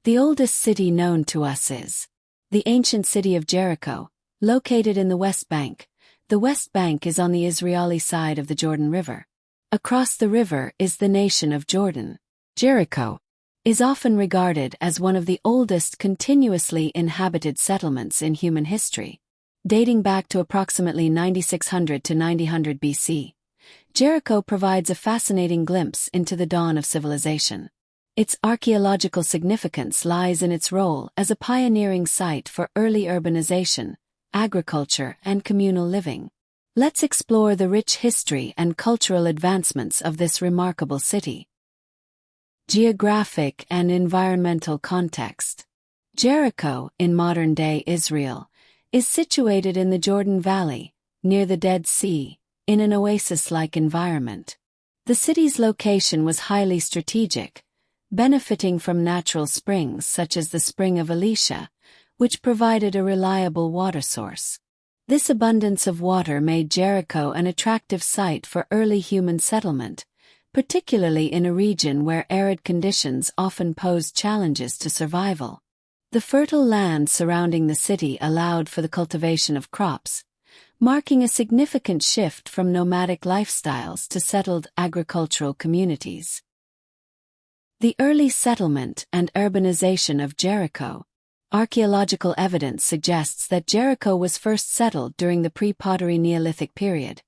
The oldest city known to us is the ancient city of Jericho, located in the West Bank. The West Bank is on the Israeli side of the Jordan River. Across the river is the nation of Jordan. Jericho is often regarded as one of the oldest continuously inhabited settlements in human history. Dating back to approximately 9600 to 9000 BC, Jericho provides a fascinating glimpse into the dawn of civilization. Its archaeological significance lies in its role as a pioneering site for early urbanization, agriculture, and communal living. Let's explore the rich history and cultural advancements of this remarkable city. Geographic and environmental context. Jericho, in modern-day Israel, is situated in the Jordan Valley, near the Dead Sea, in an oasis-like environment. The city's location was highly strategic, benefiting from natural springs such as the Spring of Elisha, which provided a reliable water source. This abundance of water made Jericho an attractive site for early human settlement, particularly in a region where arid conditions often posed challenges to survival. The fertile land surrounding the city allowed for the cultivation of crops, marking a significant shift from nomadic lifestyles to settled agricultural communities. The early settlement and urbanization of Jericho. Archaeological evidence suggests that Jericho was first settled during the pre-pottery Neolithic period,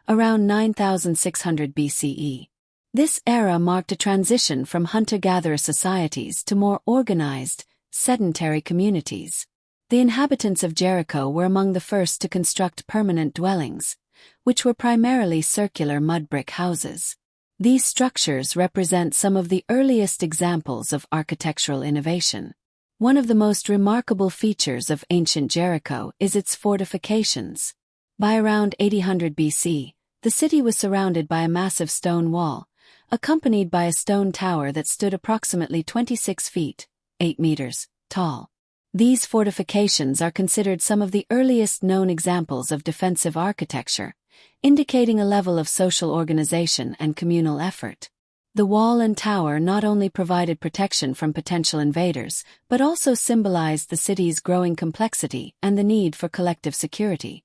around 9600 BCE. This era marked a transition from hunter-gatherer societies to more organized, sedentary communities. The inhabitants of Jericho were among the first to construct permanent dwellings, which were primarily circular mud brick houses. These structures represent some of the earliest examples of architectural innovation. One of the most remarkable features of ancient Jericho is its fortifications. By around 800 BC, the city was surrounded by a massive stone wall, accompanied by a stone tower that stood approximately 26 feet, 8 meters, tall. These fortifications are considered some of the earliest known examples of defensive architecture, indicating a level of social organization and communal effort. The wall and tower not only provided protection from potential invaders, but also symbolized the city's growing complexity and the need for collective security.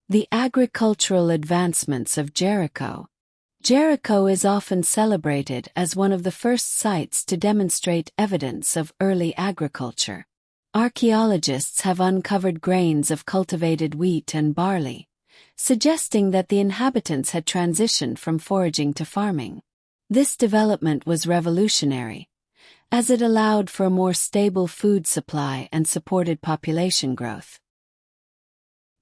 The agricultural advancements of Jericho. Jericho is often celebrated as one of the first sites to demonstrate evidence of early agriculture. Archaeologists have uncovered grains of cultivated wheat and barley, suggesting that the inhabitants had transitioned from foraging to farming. This development was revolutionary, as it allowed for a more stable food supply and supported population growth.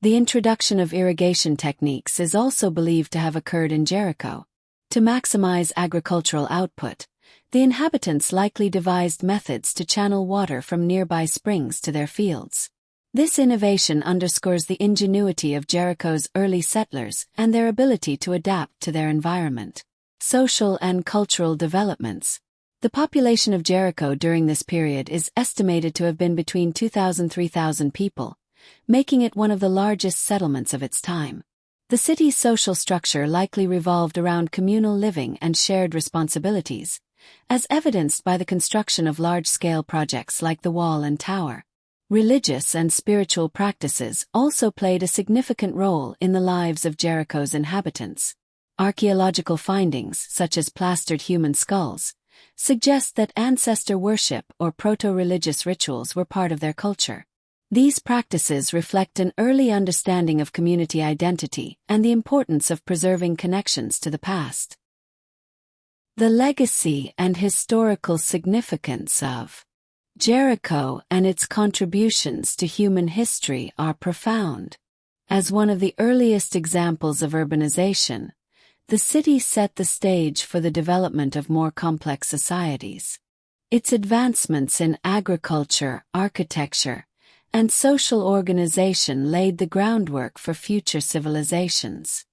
The introduction of irrigation techniques is also believed to have occurred in Jericho. To maximize agricultural output, the inhabitants likely devised methods to channel water from nearby springs to their fields. This innovation underscores the ingenuity of Jericho's early settlers and their ability to adapt to their environment. Social and cultural developments. The population of Jericho during this period is estimated to have been between 2,000 and 3,000 people, making it one of the largest settlements of its time. The city's social structure likely revolved around communal living and shared responsibilities, as evidenced by the construction of large-scale projects like the wall and tower. Religious and spiritual practices also played a significant role in the lives of Jericho's inhabitants. Archaeological findings, such as plastered human skulls, suggest that ancestor worship or proto-religious rituals were part of their culture. These practices reflect an early understanding of community identity and the importance of preserving connections to the past. The legacy and historical significance of Jericho and its contributions to human history are profound. As one of the earliest examples of urbanization, the city set the stage for the development of more complex societies. Its advancements in agriculture, architecture, and social organization laid the groundwork for future civilizations.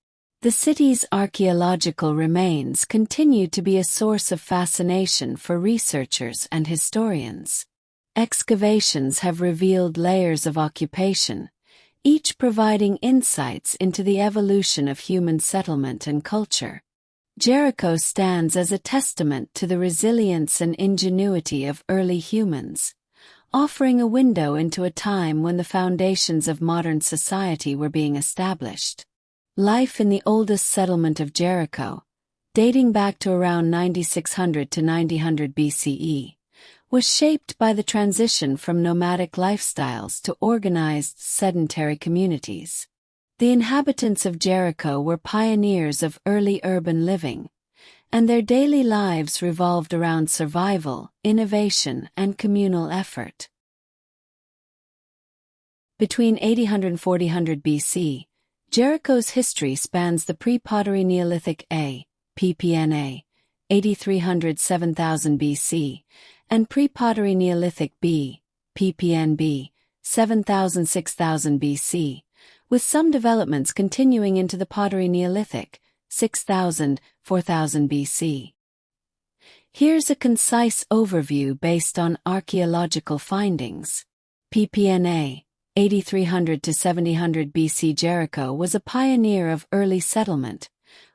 The city's archaeological remains continue to be a source of fascination for researchers and historians. Excavations have revealed layers of occupation, each providing insights into the evolution of human settlement and culture. Jericho stands as a testament to the resilience and ingenuity of early humans, offering a window into a time when the foundations of modern society were being established. Life in the oldest settlement of Jericho, dating back to around 9600 to 900 BCE, was shaped by the transition from nomadic lifestyles to organized sedentary communities. The inhabitants of Jericho were pioneers of early urban living, and their daily lives revolved around survival, innovation, and communal effort. Between 800 and 400 BC, Jericho's history spans the pre-pottery Neolithic A, PPNA, 8300 7000 BC, and pre-pottery Neolithic B, PPNB, 7000 6000 BC, with some developments continuing into the pottery Neolithic, 6000 4000 BC. Here's a concise overview based on archaeological findings. PPNA, 8300 to 700 BC. Jericho was a pioneer of early settlement,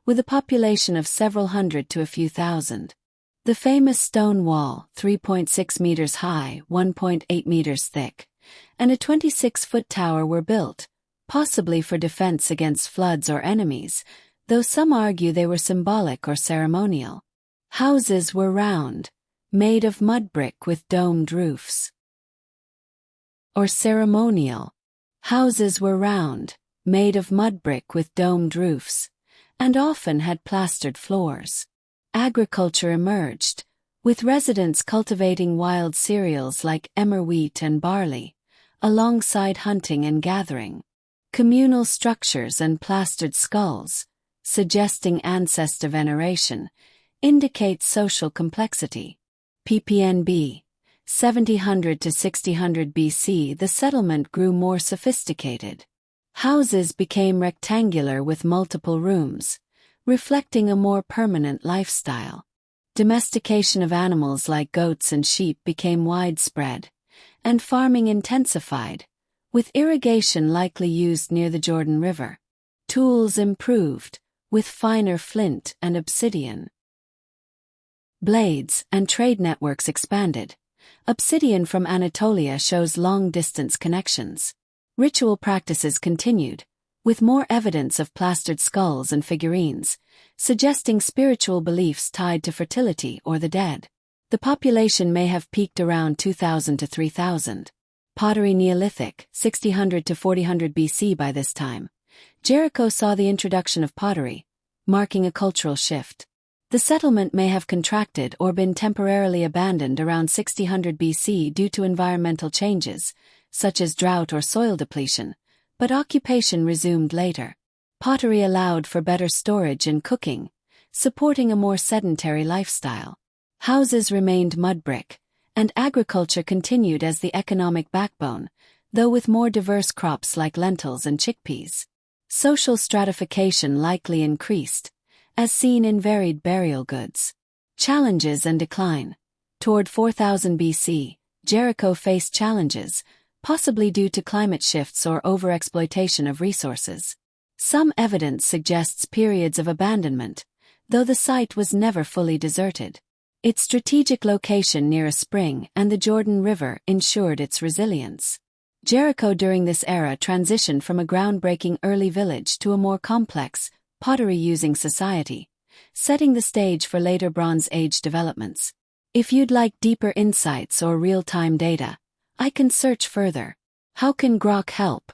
with a population of several hundred to a few thousand. The famous stone wall, 3.6 meters high, 1.8 meters thick, and a 26-foot tower were built, possibly for defense against floods or enemies, though some argue they were symbolic or ceremonial. Houses were round, made of mud brick with domed roofs. Or ceremonial. Houses were round, made of mud brick with domed roofs, and often had plastered floors. Agriculture emerged, with residents cultivating wild cereals like emmer wheat and barley, alongside hunting and gathering. Communal structures and plastered skulls, suggesting ancestor veneration, indicate social complexity. PPNB, 700 to 600 BC. The settlement grew more sophisticated. Houses became rectangular with multiple rooms, reflecting a more permanent lifestyle. Domestication of animals like goats and sheep became widespread, and farming intensified, with irrigation likely used near the Jordan River. Tools improved, with finer flint and obsidian. Blades and trade networks expanded. Obsidian from Anatolia shows long-distance connections. Ritual practices continued, with more evidence of plastered skulls and figurines, suggesting spiritual beliefs tied to fertility or the dead. The population may have peaked around 2000 to 3000. Pottery Neolithic, 600 to 400 BC. By this time, Jericho saw the introduction of pottery, marking a cultural shift. The settlement may have contracted or been temporarily abandoned around 600 BC due to environmental changes, such as drought or soil depletion, but occupation resumed later. Pottery allowed for better storage and cooking, supporting a more sedentary lifestyle. Houses remained mud brick, and agriculture continued as the economic backbone, though with more diverse crops like lentils and chickpeas. Social stratification likely increased, as seen in varied burial goods. Challenges and decline. Toward 4000 BC, Jericho faced challenges, possibly due to climate shifts or overexploitation of resources. Some evidence suggests periods of abandonment, though the site was never fully deserted. Its strategic location near a spring and the Jordan River ensured its resilience. Jericho during this era transitioned from a groundbreaking early village to a more complex, pottery-using society, setting the stage for later Bronze Age developments. If you'd like deeper insights or real-time data, I can search further. How can grok help?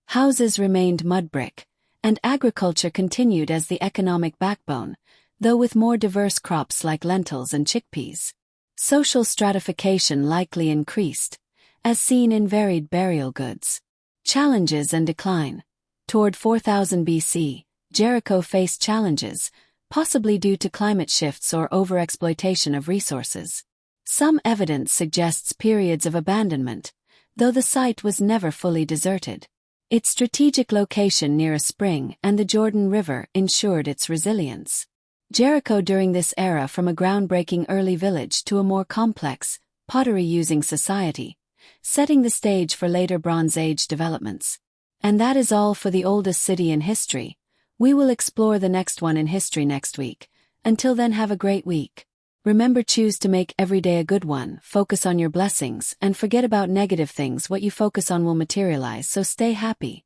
Houses remained mud brick, and agriculture continued as the economic backbone, though with more diverse crops like lentils and chickpeas. Social stratification likely increased, as seen in varied burial goods. Challenges and decline. Toward 4000 BC, Jericho faced challenges, possibly due to climate shifts or overexploitation of resources. Some evidence suggests periods of abandonment, though the site was never fully deserted. Its strategic location near a spring and the Jordan River ensured its resilience. Jericho during this era from a groundbreaking early village to a more complex, pottery-using society, setting the stage for later Bronze Age developments. And that is all for the oldest city in history. We will explore the next one in history next week. Until then, have a great week. Remember, choose to make every day a good one, focus on your blessings, and forget about negative things. What you focus on will materialize, so stay happy.